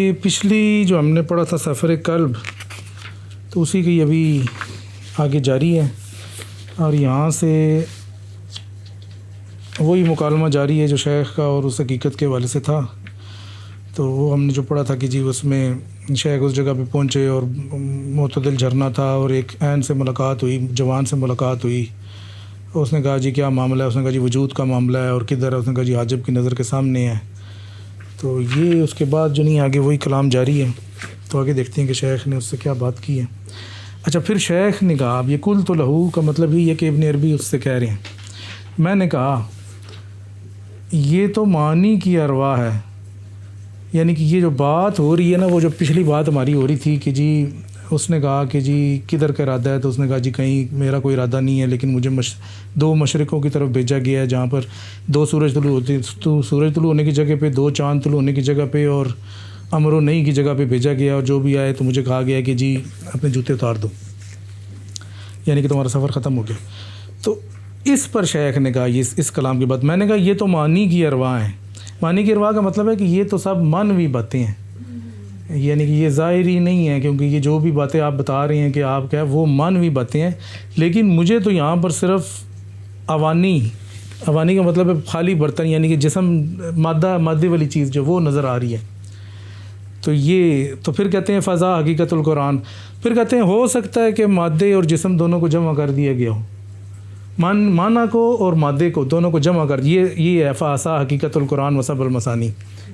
یہ پچھلی جو ہم نے پڑھا تھا سفر قلب، تو اسی کی ابھی آگے جاری ہے، اور یہاں سے وہی مکالمہ جاری ہے جو شیخ کا اور اس حقیقت کے حوالے سے تھا۔ تو وہ ہم نے جو پڑھا تھا کہ جی اس میں شیخ اس جگہ پہ پہنچے اور معتدل جھرنا تھا، اور ایک عین سے ملاقات ہوئی، جوان سے ملاقات ہوئی۔ اس نے کہا جی کیا معاملہ ہے؟ اس نے کہا جی وجود کا معاملہ ہے، اور کدھر ہے؟ اس نے کہا جی حاجب کی نظر کے سامنے ہے۔ تو یہ اس کے بعد جو نہیں آگے وہی کلام جاری ہے، تو آگے دیکھتے ہیں کہ شیخ نے اس سے کیا بات کی ہے۔ اچھا، پھر شیخ نے کہا، اب یہ کل تو لہو کا مطلب ہی ہے کہ ابن عربی اس سے کہہ رہے ہیں، میں نے کہا یہ تو معنی کی ارواح ہے، یعنی کہ یہ جو بات ہو رہی ہے نا، وہ جو پچھلی بات ہماری ہو رہی تھی کہ جی اس نے کہا کہ جی کدھر کا ارادہ ہے، تو اس نے کہا جی کہیں میرا کوئی ارادہ نہیں ہے، لیکن مجھے دو مشرقوں کی طرف بھیجا گیا ہے، جہاں پر دو سورج طلوع ہوتے، سورج طلوع ہونے کی جگہ پہ، دو چاند طلوع ہونے کی جگہ پہ، اور امر و نہی کی جگہ پہ بھیجا گیا، اور جو بھی آئے تو مجھے کہا گیا کہ جی اپنے جوتے اتار دو، یعنی کہ تمہارا سفر ختم ہو گیا۔ تو اس پر شیخ نے کہا یہ اس کلام کی بات، میں نے کہا یہ تو معنی کی ارواح ہیں۔ معنی کی ارواح کا مطلب ہے کہ یہ تو سب معنوی باتیں ہیں، یعنی کہ یہ ظاہری نہیں ہے، کیونکہ یہ جو بھی باتیں آپ بتا رہے ہیں کہ آپ کیا وہ معنوی باتیں ہیں، لیکن مجھے تو یہاں پر صرف اوانی کا مطلب ہے خالی برتن، یعنی کہ جسم، مادے والی چیز جو وہ نظر آ رہی ہے۔ تو یہ تو پھر کہتے ہیں فضا حقیقت القرآن، پھر کہتے ہیں ہو سکتا ہے کہ مادے اور جسم دونوں کو جمع کر دیا گیا ہو، معنی کو اور مادے کو دونوں کو جمع کر، یہ ہے فاسا حقیقت القرآن وصب المثانی۔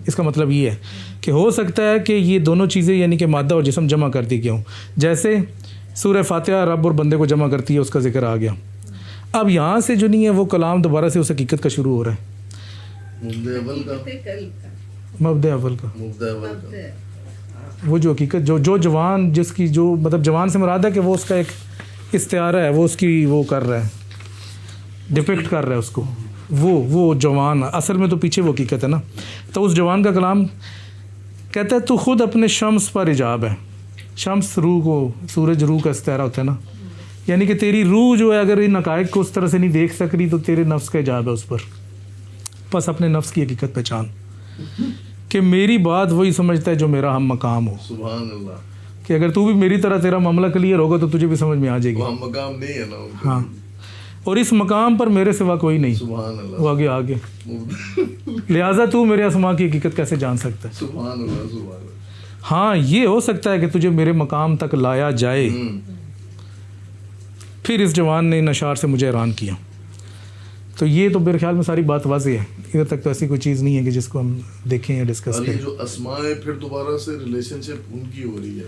اس کا مطلب یہ ہے کہ ہو سکتا ہے کہ یہ دونوں چیزیں یعنی کہ مادہ اور جسم جمع کر دی گیا ہوں، جیسے سورہ فاتحہ رب اور بندے کو جمع کرتی ہے، اس کا ذکر آ گیا۔ اب یہاں سے جو نہیں ہے وہ کلام دوبارہ سے اس حقیقت کا شروع ہو رہا ہے، مبدأ اول کا، وہ جو حقیقت جو جوان، جس کی جو مطلب جوان سے مراد ہے کہ وہ اس کا ایک استعارہ ہے، وہ اس کی وہ کر رہا ہے، ڈپکٹ کر رہا ہے اس کو، وہ جوان اصل میں تو پیچھے وہ حقیقت ہے نا۔ تو اس جوان کا کلام کہتا ہے تو خود اپنے شمس پر حجاب ہے، شمس روح کو، سورج روح کا استعارہ ہوتا ہے نا، یعنی کہ تیری روح جو ہے اگر ان حقائق کو اس طرح سے نہیں دیکھ سک رہی تو تیرے نفس کا حجاب ہے اس پر، بس اپنے نفس کی حقیقت پہچان کہ میری بات وہی سمجھتا ہے جو میرا ہم مقام ہو۔ سبحان اللہ، کہ اگر تو بھی میری طرح تیرا معاملہ کلیئر ہوگا تو تجھے بھی سمجھ میں آ جائے گی، وہ ہم مقام نہیں ہے نا ان کا۔ ہاں، اور اس مقام پر میرے سوا کوئی نہیں، سبحان اللہ، وہ آگے لہٰذا تو میرے اسماء کی حقیقت کیسے جان سکتا ہے؟ سبحان اللہ، سبحان اللہ۔ ہاں یہ ہو سکتا ہے کہ تجھے میرے مقام تک لایا جائے۔ پھر اس جوان نے ان اشعار سے مجھے حیران کیا۔ تو یہ تو میرے خیال میں ساری بات واضح ہے، ادھر تک تو ایسی کوئی چیز نہیں ہے کہ جس کو ہم دیکھیں یا ڈسکس کریں۔ جو اسماء ہے پھر دوبارہ سے ریلیشن شپ ان کی ہو رہی ہے،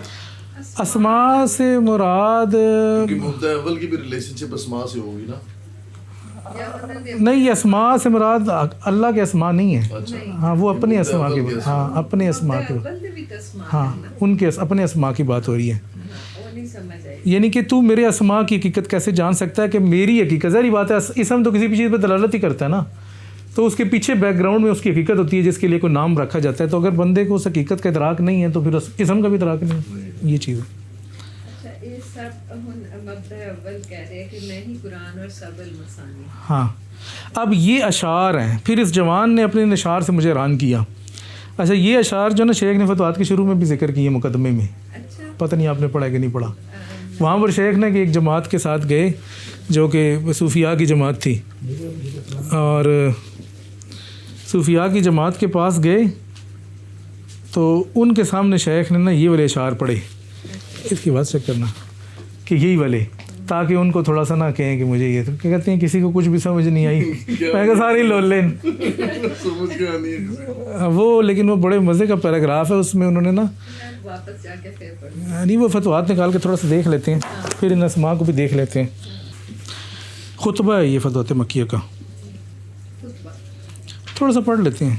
اسماء سے مراد کیونکہ مبدأ اول کی بھی ریلیشن شپ اسماء سے ہوگی نا؟ نہیں، یہ اسماء سے مراد اللہ کے اسماء نہیں ہے، ہاں وہ اپنے اسماء کی، ہاں اپنے اسماء کی، ہاں ان کے اپنے اسماء کی بات ہو رہی ہے، یعنی کہ تو میرے اسماء کی حقیقت کیسے جان سکتا ہے کہ میری حقیقت، ظاہری بات ہے اسم تو کسی بھی چیز پہ دلالت ہی کرتا ہے نا، تو اس کے پیچھے بیک گراؤنڈ میں اس کی حقیقت ہوتی ہے جس کے لیے کوئی نام رکھا جاتا ہے، تو اگر بندے کو اس حقیقت کا ادراک نہیں ہے تو پھر اسم کا بھی ادراک نہیں ہے، یہ چیز ہے۔ ہاں، اب یہ اشعار ہیں، پھر اس جوان نے اپنے اشعار سے مجھے حیران کیا۔ اچھا، یہ اشعار جو نا شیخ نے فتوحات کے شروع میں بھی ذکر کیے مقدمے میں، پتہ نہیں آپ نے پڑھا کہ نہیں پڑھا۔ وہاں پر شیخ نے کہ ایک جماعت کے ساتھ گئے جو کہ صوفیاء کی جماعت تھی، اور صوفیاء کی جماعت کے پاس گئے تو ان کے سامنے شیخ نے نا یہ والے اشعار پڑھے، اس کی بات چیک کرنا کہ یہی والے، تاکہ ان کو تھوڑا سا نہ کہیں کہ مجھے یہ، تو کہتے ہیں کسی کو کچھ بھی سمجھ نہیں آئی، میں کہا ساری لول لین وہ، لیکن وہ بڑے مزے کا پیراگراف ہے، اس میں انہوں نے نا نہیں وہ فتوحات نکال کے تھوڑا سا دیکھ لیتے ہیں، پھر ان اسماء کو بھی دیکھ لیتے ہیں۔ خطبہ ہے یہ فتوحات مکیہ کا، تھوڑا سا پڑھ لیتے ہیں،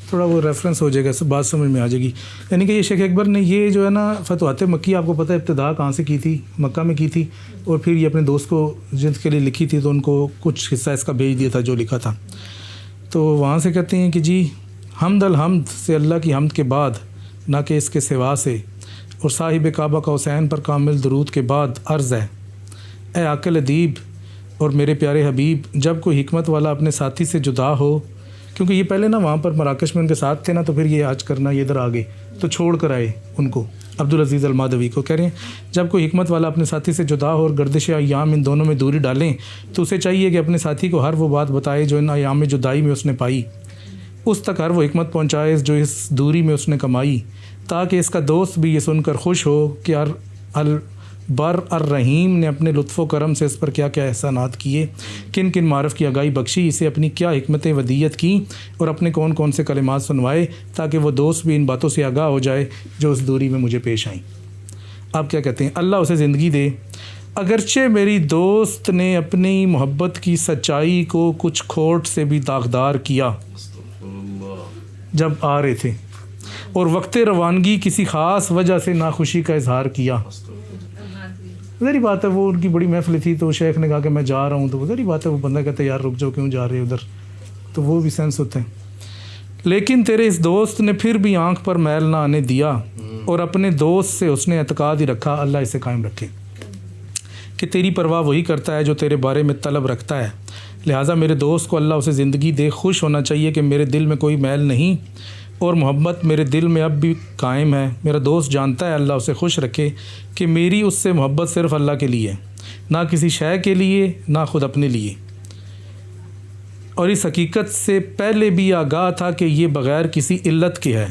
تھوڑا وہ ریفرنس ہو جائے گا، بات سمجھ میں آ جائے گی۔ یعنی کہ یہ شیخ اکبر نے یہ جو ہے نا فتوحات مکیہ، آپ کو پتہ ہے ابتدا کہاں سے کی تھی، مکہ میں کی تھی، اور پھر یہ اپنے دوست کو جن کے لیے لکھی تھی تو ان کو کچھ حصہ اس کا بھیج دیا تھا جو لکھا تھا۔ تو وہاں سے کہتے ہیں کہ جی حمد الحمد سے اللہ کی حمد کے بعد، نہ کہ اس کے سوا سے، اور صاحب کعبہ کا حسین پر کامل درود کے بعد عرض ہے، اے عاقل ادیب اور میرے پیارے حبیب، جب کوئی حکمت والا اپنے ساتھی سے جدا ہو کیونکہ یہ پہلے نا وہاں پر مراکش میں ان کے ساتھ تھے نا، تو پھر یہ حج کرنا یہ ادھر آ گئے تو چھوڑ کر آئے ان کو، عبدالعزیز المادوی کو. کہہ رہے ہیں جب کوئی حکمت والا اپنے ساتھی سے جدا ہو اور گردش ایام ان دونوں میں دوری ڈالیں تو اسے چاہیے کہ اپنے ساتھی کو ہر وہ بات بتائے جو ان ایام جدائی میں اس نے پائی، اس تک ہر وہ حکمت پہنچائے جو اس دوری میں اس نے کمائی، تاکہ اس کا دوست بھی یہ سن کر خوش ہو کہ البر الرحیم نے اپنے لطف و کرم سے اس پر کیا کیا احسانات کیے، کن کن معرف کی آگاہی بخشی، اسے اپنی کیا حکمتیں ودیت کیں اور اپنے کون کون سے کلمات سنوائے، تاکہ وہ دوست بھی ان باتوں سے آگاہ ہو جائے جو اس دوری میں مجھے پیش آئیں. آپ کیا کہتے ہیں؟ اللہ اسے زندگی دے، اگرچہ میری دوست نے اپنی محبت کی سچائی کو کچھ کھوٹ سے بھی داغدار کیا جب آ رہے تھے، اور وقت روانگی کسی خاص وجہ سے ناخوشی کا اظہار کیا. ظاہری بات ہے وہ ان کی بڑی محفل تھی تو شیخ نے کہا کہ میں جا رہا ہوں، تو ظاہری بات ہے وہ بندہ کہتا ہے یار رک جاؤ کیوں جا رہے ادھر، تو وہ بھی سینس ہوتے ہیں. لیکن تیرے اس دوست نے پھر بھی آنکھ پر میل نہ آنے دیا اور اپنے دوست سے اس نے اعتقاد ہی رکھا. اللہ اسے قائم رکھے کہ تیری پرواہ وہی کرتا ہے جو تیرے بارے میں طلب رکھتا ہے. لہٰذا میرے دوست کو اللہ اسے زندگی دے خوش ہونا چاہیے کہ میرے دل میں کوئی میل نہیں اور محبت میرے دل میں اب بھی قائم ہے. میرا دوست جانتا ہے اللہ اسے خوش رکھے کہ میری اس سے محبت صرف اللہ کے لیے، نہ کسی شے کے لیے، نہ خود اپنے لیے، اور اس حقیقت سے پہلے بھی آگاہ تھا کہ یہ بغیر کسی علت کے ہے،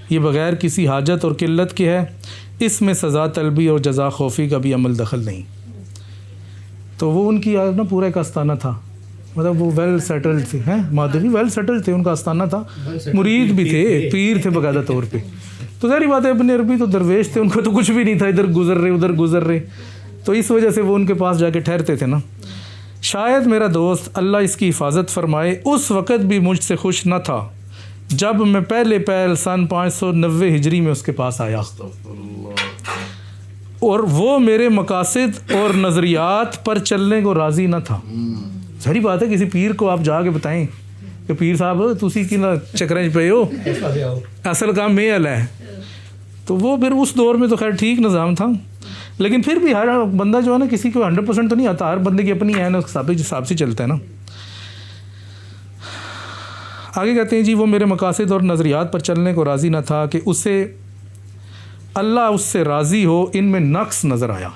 یہ بغیر کسی حاجت اور قلت کے ہے، اس میں سزا طلبی اور جزا خوفی کا بھی عمل دخل نہیں. تو وہ ان کی نا پورا ایک آستانہ تھا، مطلب وہ ویل سیٹلڈ تھے، ہیں مادھوی ویل سیٹلڈ تھے، ان کا آستانہ تھا، مرید بھی تھے، پیر تھے باقاعدہ طور پہ. تو ظاہری بات ہے ابن عربی تو درویش تھے، ان کو تو کچھ بھی نہیں تھا، ادھر گزر رہے ادھر گزر رہے، تو اس وجہ سے وہ ان کے پاس جا کے ٹھہرتے تھے نا. شاید میرا دوست اللہ اس کی حفاظت فرمائے اس وقت بھی مجھ سے خوش نہ تھا جب میں پہلے پہل سن 590 ہجری میں اس کے پاس آیا، اور وہ میرے مقاصد اور نظریات پر چلنے کو راضی نہ تھا. ظاہری بات ہے کسی پیر کو آپ جا کے بتائیں کہ پیر صاحب تسی کی نہ چکریں پہ ہو، اصل کام میں ہے، تو وہ پھر اس دور میں تو خیر ٹھیک نظام تھا، لیکن پھر بھی ہر بندہ جو ہے نا کسی کو 100% تو نہیں آتا، ہر بندے کی اپنی ہے نا، اس حساب سے چلتا ہے نا. آگے کہتے ہیں جی وہ میرے مقاصد اور نظریات پر چلنے کو راضی نہ تھا کہ اسے اللہ اس سے راضی ہو ان میں نقص نظر آیا.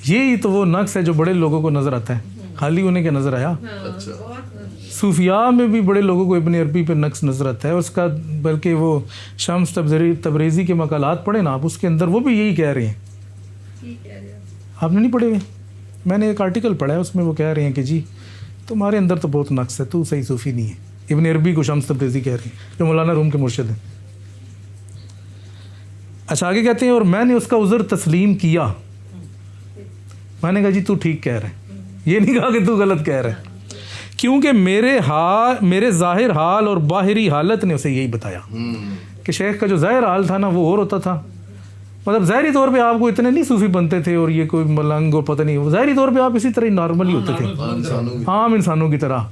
یہی تو وہ نقص ہے جو بڑے لوگوں کو نظر آتا ہے، خالی انہیں کیا نظر آیا. صوفیاء میں بھی بڑے لوگوں کو ابن عربی پہ نقص نظر آتا ہے، اس کا بلکہ وہ شمس تبریزی کے مقالات پڑھیں نا آپ، اس کے اندر وہ بھی یہی کہہ رہے ہیں. آپ نے نہیں پڑھے ہوئے؟ میں نے ایک آرٹیکل پڑھا ہے اس میں وہ کہہ رہے ہیں کہ جی تمہارے اندر تو بہت نقص ہے، تو صحیح صوفی نہیں ہے. ابن عربی کو شمس تبریزی کہہ رہے ہیں جو مولانا روم کے مرشد ہیں. اچھا آگے کہتے ہیں اور میں نے اس کا عذر تسلیم کیا، میں نے کہا جی تو ٹھیک کہہ رہے ہیں، یہ نہیں کہا کہ تو غلط کہہ رہے ہیں، کیونکہ میرے ظاہر حال اور باہری حالت نے اسے یہی بتایا کہ شیخ کا جو ظاہر حال تھا نا وہ اور ہوتا تھا. مطلب ظاہری طور پہ آپ کو اتنے نہیں صوفی بنتے تھے اور یہ کوئی ملنگ اور پتہ نہیں، ظاہری طور پہ آپ اسی طرح نارمل ہی ہوتے تھے عام انسانوں کی طرح.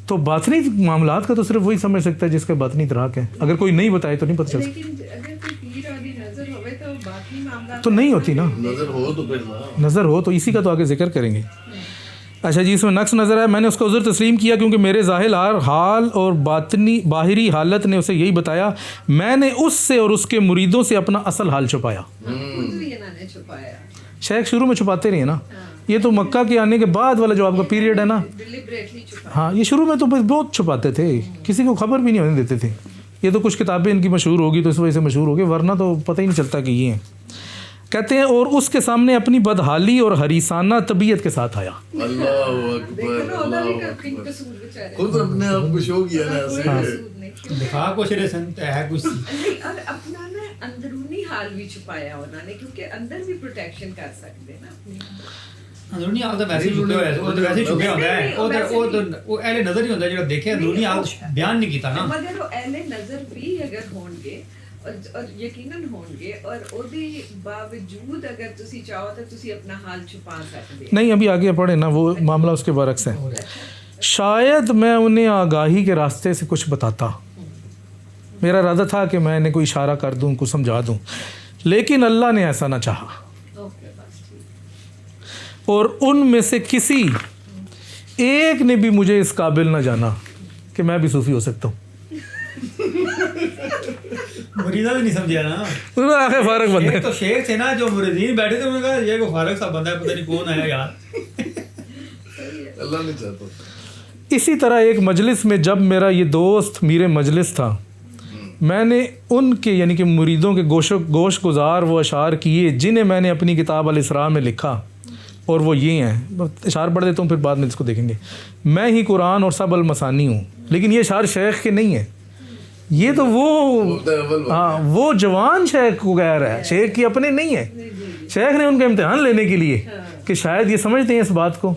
تو باطنی معاملات کا تو صرف وہی سمجھ سکتا ہے جس کا باطنی ادراک ہے، اگر کوئی نہیں بتائے تو نہیں پتہ چل سکتا. تو نہیں ہوتی نا، نظر ہو تو اسی کا تو آگے ذکر کریں گے. اچھا جی اس میں نقص نظر آیا، میں نے اس کا عذر تسلیم کیا کیونکہ میرے ظاہر حال اور باہری حالت نے اسے یہی بتایا. میں نے اس سے اور اس کے مریدوں سے اپنا اصل حال چھپایا. شیخ شروع میں چھپاتے رہے نا، یہ تو مکہ کے آنے کے بعد والا جو آپ کا پیریڈ ہے نا، ہاں یہ شروع میں تو بہت چھپاتے تھے، کسی کو خبر بھی نہیں ہونے دیتے تھے. یہ تو کچھ کتابیں ان کی مشہور ہوگی تو اس وجہ سے مشہور ہوگی، ورنہ تو پتہ ہی نہیں چلتا کہ یہ ہیں. کہتے ہیں اور اس کے سامنے اپنی بدحالی اور حریصانہ طبیعت کے ساتھ آیا. اللہ اکبر، خود اپنے آپ کو شو کیا نا، دکھا کچھ رہے سن ہے کچھ اور اپنا نا اندرونی حال بھی چھپایا انہوں نے، کیونکہ اندر بھی پروٹیکشن کر سکتے نا اپنی. اندرونی حال تو ویسے چھپے ہوئے، وہ تو ویسے چھپے ہوتا ہے، وہ اہل نظر ہی ہوتا ہے جو دیکھے اندرونی حال بیان نہیں کیتا نا. مگر وہ اہل نظر بھی اگر ہون گے اور یقیناً ہون گے، اور اودی باوجود اگر تسی چاہو تو تسی اپنا حال چھپا سکتے نہیں. ابھی آگے پڑھیں نا، وہ معاملہ اس کے برعکس ہے. شاید میں انہیں آگاہی کے راستے سے کچھ بتاتا، میرا ارادہ تھا کہ میں انہیں کوئی اشارہ کر دوں، کو سمجھا دوں، لیکن اللہ نے ایسا نہ چاہا. اور ان میں سے کسی ایک نے بھی مجھے اس قابل نہ جانا کہ میں بھی صوفی ہو سکتا ہوں. مریدہ بھی نہیں سمجھا نا. انہوں نے آخر فارغ بندے تو شیخ تھے نا جو مریدین بیٹھے تھے, انہوں نے کہا یہ کوئی فارغ صاحب بندہ ہے, پتہ نہیں کون آیا یار. اللہ نہیں چاہتا. اسی طرح ایک مجلس میں جب میرا یہ دوست میر مجلس تھا, میں نے ان کے یعنی کہ مریدوں کے گوش گزار وہ اشعار کیے جنہیں میں نے اپنی کتاب الاسراء میں لکھا, اور وہ یہ ہیں, اشعار پڑھ دیتا ہوں پھر بعد میں اس کو دیکھیں گے. میں ہی قرآن اور سب المثانی ہوں. لیکن یہ اشعار شیخ کے نہیں ہیں, یہ تو وہ جوان شیخ کو کہہ رہا ہے, شیخ کی اپنے نہیں ہے. شیخ نے ان کا امتحان لینے کے لیے کہ شاید یہ سمجھتے ہیں اس بات کو.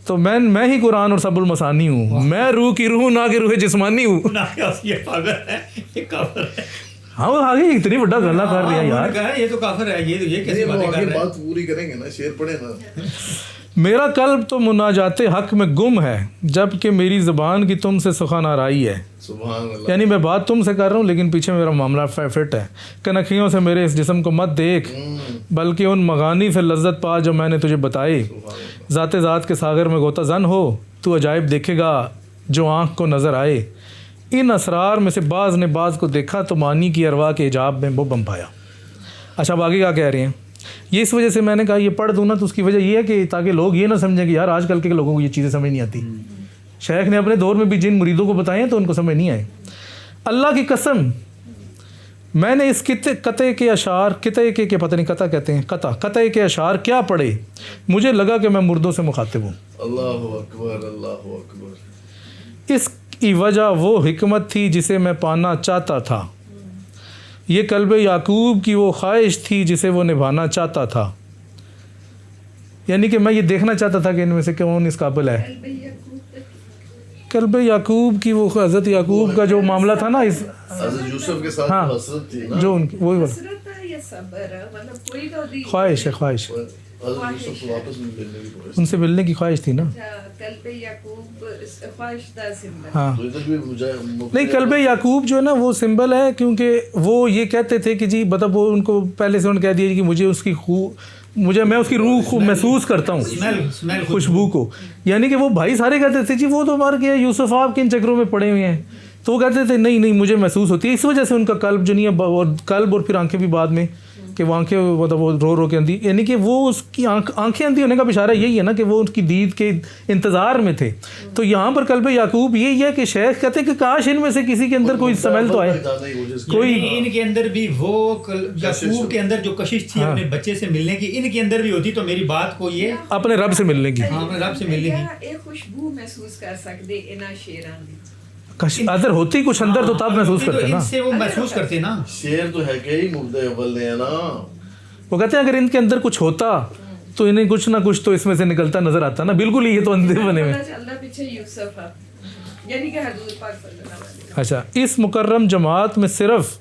تو میں ہی قرآن اور سب المثانی ہوں, میں روح کی روح نہ کہ روح جسمانی ہوں. ہاں وہ آگے اتنی بڑا گلا کر رہے ہیں یار, یہ تو کافر ہے. یہ کیسی باتیں کر رہے ہیں. بات پوری کریں گے نا, شعر پڑھیں نا. میرا قلب تو مناجات حق میں گم ہے, جب کہ میری زبان کی تم سے سخن آرائی ہے. سبحان اللہ. یعنی میں بات تم سے کر رہا ہوں لیکن پیچھے میرا معاملہ فٹ ہے. کنکھیوں سے میرے اس جسم کو مت دیکھ, بلکہ ان مغانی سے لذت پا جو میں نے تجھے بتائے. ذات کے ساغر میں غوطہ زن ہو, تو عجائب دیکھے گا جو آنکھ کو نظر آئے. ان اسرار میں سے بعض نے بعض کو دیکھا تو معنی کی ارواح کے حجاب میں وہ بم پایا. اچھا اب آگے کیا کہہ رہے ہیں. یہ اس وجہ سے میں نے کہا یہ پڑھ دوں نا, تو اس کی وجہ یہ ہے کہ تاکہ لوگ یہ نہ سمجھیں کہ یار آج کل کے لوگوں کو یہ چیزیں سمجھ نہیں آتی. شیخ نے اپنے دور میں بھی جن مریدوں کو بتائے ہیں تو ان کو سمجھ نہیں آئے. اللہ کی قسم میں نے اس قطعے کے اشعار, قطعے کے پتہ نہیں قطع کہتے ہیں, قطعے کے اشعار کیا پڑھے, مجھے لگا کہ میں مردوں سے مخاطب ہوں. اللہ اکبر, اللہ اکبر. اس کی وجہ وہ حکمت تھی جسے میں پانا چاہتا تھا, یہ قلب یعقوب کی وہ خواہش تھی جسے وہ نبھانا چاہتا تھا. یعنی کہ میں یہ دیکھنا چاہتا تھا کہ ان میں سے کون اس قابل ہے. قلب یعقوب کی وہ حضرت یعقوب کا جو معاملہ تھا نا, اس حضرت یوسف کے ساتھ ہاں, حسرت تھی نا, جو ان کی وہی خواہش ہے, خواہش حضرت یوسف کو واپس ملنے کی خواہش. ان سے ملنے کی خواہش تھی نا. قلب یعقوب خواہش دا سمبل. ہاں تو ادھر بھی نہیں, قلب یعقوب جو ہے نا وہ سمبل ہے, کیونکہ وہ یہ کہتے تھے کہ جی مطلب وہ ان کو پہلے سے انہوں نے کہہ دیا کہ میں اس کی روح کو محسوس کرتا ہوں, خوشبو کو. یعنی کہ وہ بھائی سارے کہتے تھے جی وہ تو مار کے یوسف آپ کن چکروں میں پڑے ہوئے ہیں, تو وہ کہتے تھے نہیں مجھے محسوس ہوتی ہے. اس وجہ سے ان کا قلب جو نہیں ہے, اور قلب اور پھر آنکھیں بھی بعد میں کہ وہ آنکھیں مطلب وہ رو کے اندھی, یعنی کہ وہ اس کی آنکھیں اندھی ہونے کا اشارہ یہی ہے نا کہ وہ اس کی دید کے انتظار میں تھے. تو یہاں پر قلب یعقوب یہی ہے کہ شیخ کہتے ہیں کہ کاش ان میں سے کسی کے اندر کوئی سمیل تو آئے, کوئی ان کے اندر بھی وہ یعقوب کے اندر جو کشش تھی اپنے بچے سے ملنے کی, ان کے اندر بھی ہوتی تو میری بات کو یہ اپنے رب سے ملنے کی, اپنے رب سے ملنے کی ایک خوشبو محسوس کر سکتے انہاں شیراں دی. اندر ہوتی کچھ اندر تو تب محسوس کرتے نا, ان سے وہ محسوس کرتے نا. شعر تو ہے کہ ہی مبدع اول نے ہے نا. وہ کہتے ہیں اگر ان کے اندر کچھ ہوتا تو انہیں کچھ نہ کچھ تو اس میں سے نکلتا نظر آتا نا. بالکل یہ تو اندھے بنے ہوئے. اللہ پیچھے یوسف ہے یعنی کہ حضور پاک صلی اللہ علیہ وسلم. اچھا, اس مکرم جماعت میں صرف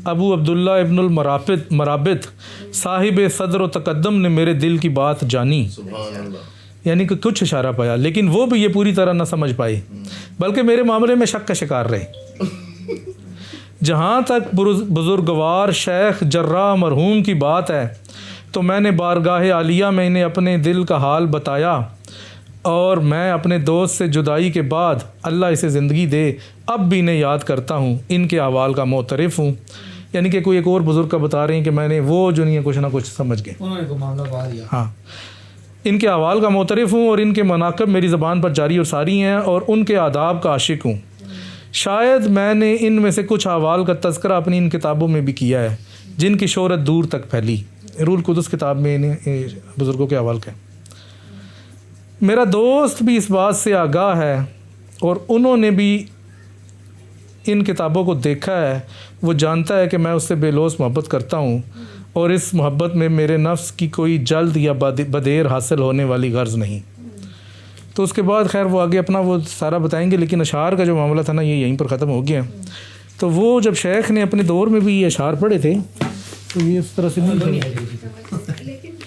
ابو عبداللہ ابن المرابط صاحب صدر و تقدم نے میرے دل کی بات جانی, سبحان اللہ. یعنی کہ کچھ اشارہ پایا, لیکن وہ بھی یہ پوری طرح نہ سمجھ پائے, بلکہ میرے معاملے میں شک کا شکار رہے. جہاں تک بزرگوار شیخ جراح مرحوم کی بات ہے تو میں نے بارگاہ عالیہ میں انہیں اپنے دل کا حال بتایا, اور میں اپنے دوست سے جدائی کے بعد اللہ اسے زندگی دے اب بھی انہیں یاد کرتا ہوں, ان کے احوال کا معترف ہوں. یعنی کہ کوئی ایک اور بزرگ کا بتا رہے ہیں کہ میں نے وہ جو نہیں ہے کچھ نہ کچھ سمجھ گئے, انہوں نے کوئی معاملہ بتا دیا. ہاں, ان کے احوال کا معترف ہوں اور ان کے مناقب میری زبان پر جاری اور ساری ہیں, اور ان کے آداب کا عاشق ہوں. شاید میں نے ان میں سے کچھ احوال کا تذکرہ اپنی ان کتابوں میں بھی کیا ہے جن کی شہرت دور تک پھیلی. روح القدس کتاب میں انہیں بزرگوں کے احوال کا. میرا دوست بھی اس بات سے آگاہ ہے اور انہوں نے بھی ان کتابوں کو دیکھا ہے. وہ جانتا ہے کہ میں اس سے بے لوث محبت کرتا ہوں, اور اس محبت میں میرے نفس کی کوئی جلد یا بدیر حاصل ہونے والی غرض نہیں. تو اس کے بعد خیر وہ آگے اپنا وہ سارا بتائیں گے, لیکن اشعار کا جو معاملہ تھا نا یہ یہیں پر ختم ہو گیا. تو وہ جب شیخ نے اپنے دور میں بھی یہ اشعار پڑھے تھے تو یہ اس طرح سے نہیں